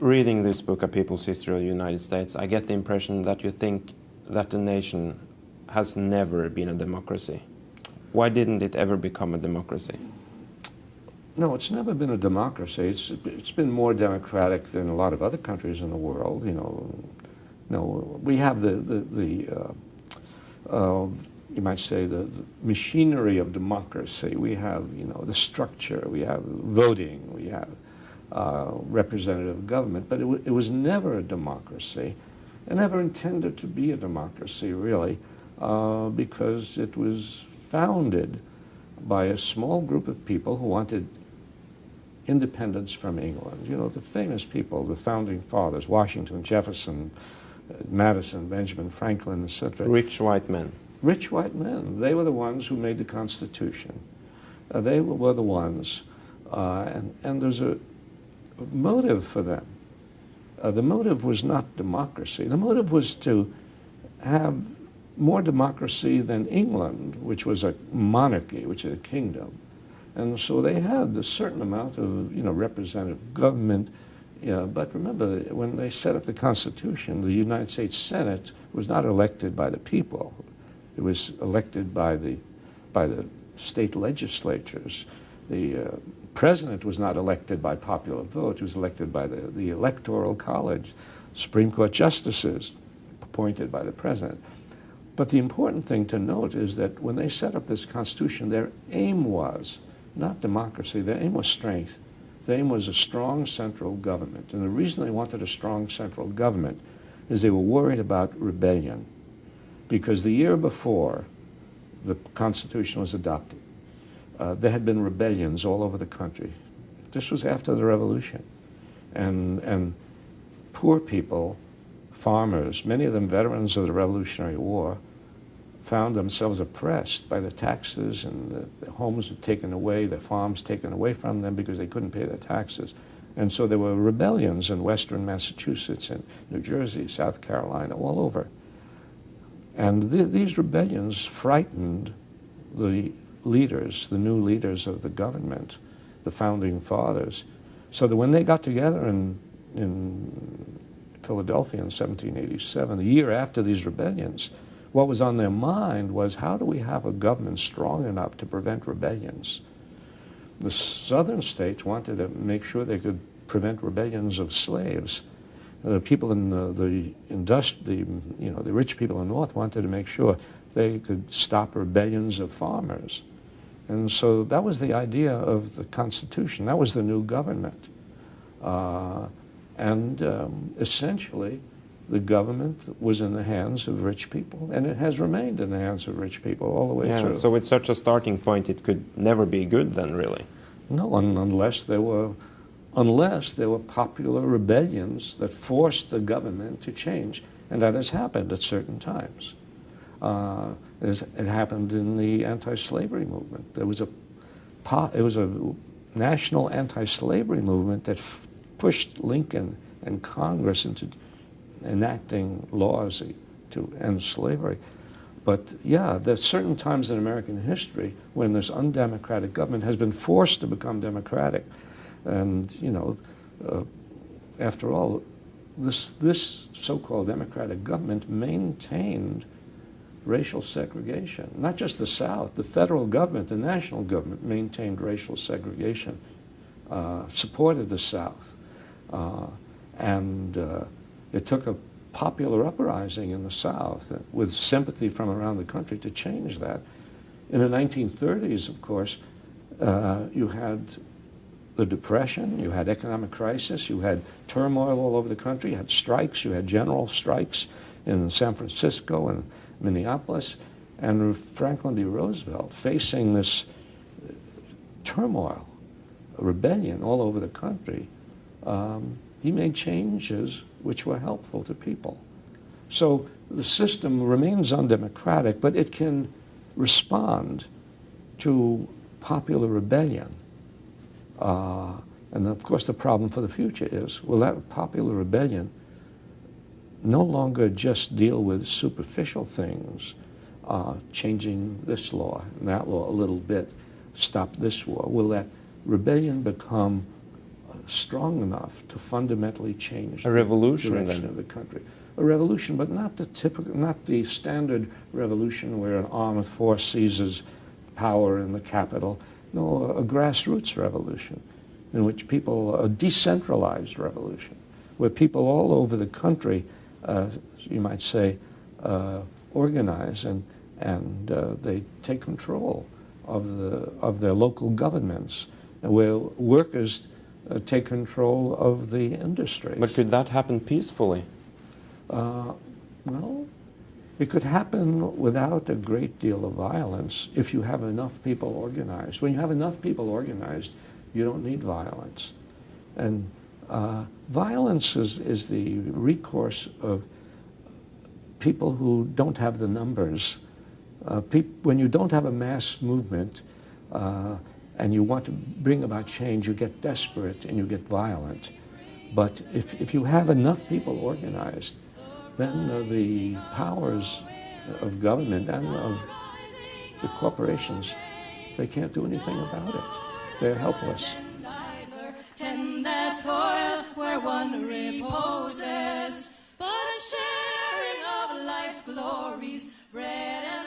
Reading this book, A People's History of the United States, I get the impression that you think that the nation has never been a democracy. Why didn't it ever become a democracy? No, it's never been a democracy. It's been more democratic than a lot of other countries in the world. We have you might say the machinery of democracy. We have the structure. We have voting. We have representative government. But it was never a democracy, and never intended to be a democracy really, because it was founded by a small group of people who wanted independence from England. The famous people, the founding fathers, Washington, Jefferson, Madison, Benjamin Franklin, etc. Rich white men. Rich white men. They were the ones who made the Constitution. They were the ones, and there's a motive for them. The motive was not democracy. The motive was to have more democracy than England, which was a monarchy, which is a kingdom. And so they had a certain amount of, representative government. But remember, when they set up the Constitution, the United States Senate was not elected by the people. It was elected by the state legislatures. The president was not elected by popular vote. He was elected by the Electoral College. Supreme Court justices appointed by the president. But the important thing to note is that when they set up this Constitution, their aim was not democracy, their aim was strength. Their aim was a strong central government. And the reason they wanted a strong central government is they were worried about rebellion. Because the year before the Constitution was adopted, there had been rebellions all over the country. This was after the Revolution. And poor people, farmers, many of them veterans of the Revolutionary War, found themselves oppressed by the taxes, and the homes were taken away, their farms taken away from them because they couldn't pay their taxes. And so there were rebellions in western Massachusetts and New Jersey, South Carolina, all over. And these rebellions frightened the leaders, the new leaders of the government, the founding fathers, so that when they got together in Philadelphia in 1787, a year after these rebellions, what was on their mind was, how do we have a government strong enough to prevent rebellions? The southern states wanted to make sure they could prevent rebellions of slaves. The people in the rich people in the north wanted to make sure they could stop rebellions of farmers. And so that was the idea of the Constitution. That was the new government. Essentially, the government was in the hands of rich people, and it has remained in the hands of rich people all the way through. So with such a starting point, it could never be good then, really? No, unless there were popular rebellions that forced the government to change, and that has happened at certain times. It happened in the anti-slavery movement. It was a national anti-slavery movement that pushed Lincoln and Congress into enacting laws to end slavery. But yeah, there's certain times in American history when this undemocratic government has been forced to become democratic. And, after all, this so-called democratic government maintained racial segregation. Not just the South, the federal government, the national government maintained racial segregation, supported the South. It took a popular uprising in the South with sympathy from around the country to change that. In the 1930s, of course, you had the Depression, you had economic crisis, you had turmoil all over the country, you had strikes, you had general strikes in San Francisco and Minneapolis, and Franklin D. Roosevelt, facing this turmoil, a rebellion all over the country, he made changes which were helpful to people. So the system remains undemocratic, but it can respond to popular rebellion. And of course the problem for the future is, will that popular rebellion no longer just deal with superficial things, changing this law and that law a little bit, stop this war? Will that rebellion become strong enough to fundamentally change a revolution, the direction then. of the country. A revolution, but not the standard revolution where an armed force seizes power in the capital. No, a grassroots revolution in which people, a decentralized revolution, where people all over the country, you might say, organize and they take control of their local governments, and where workers take control of the industry. But could that happen peacefully? Well, it could happen without a great deal of violence if you have enough people organized. When you have enough people organized, you don't need violence. And violence is the recourse of people who don't have the numbers. When you don't have a mass movement and you want to bring about change, you get desperate and you get violent. But if you have enough people organized, then the powers of government and of the corporations, they can't do anything about it. They're helpless. Tend that toil where one reposes, but a sharing of life's glories, bread and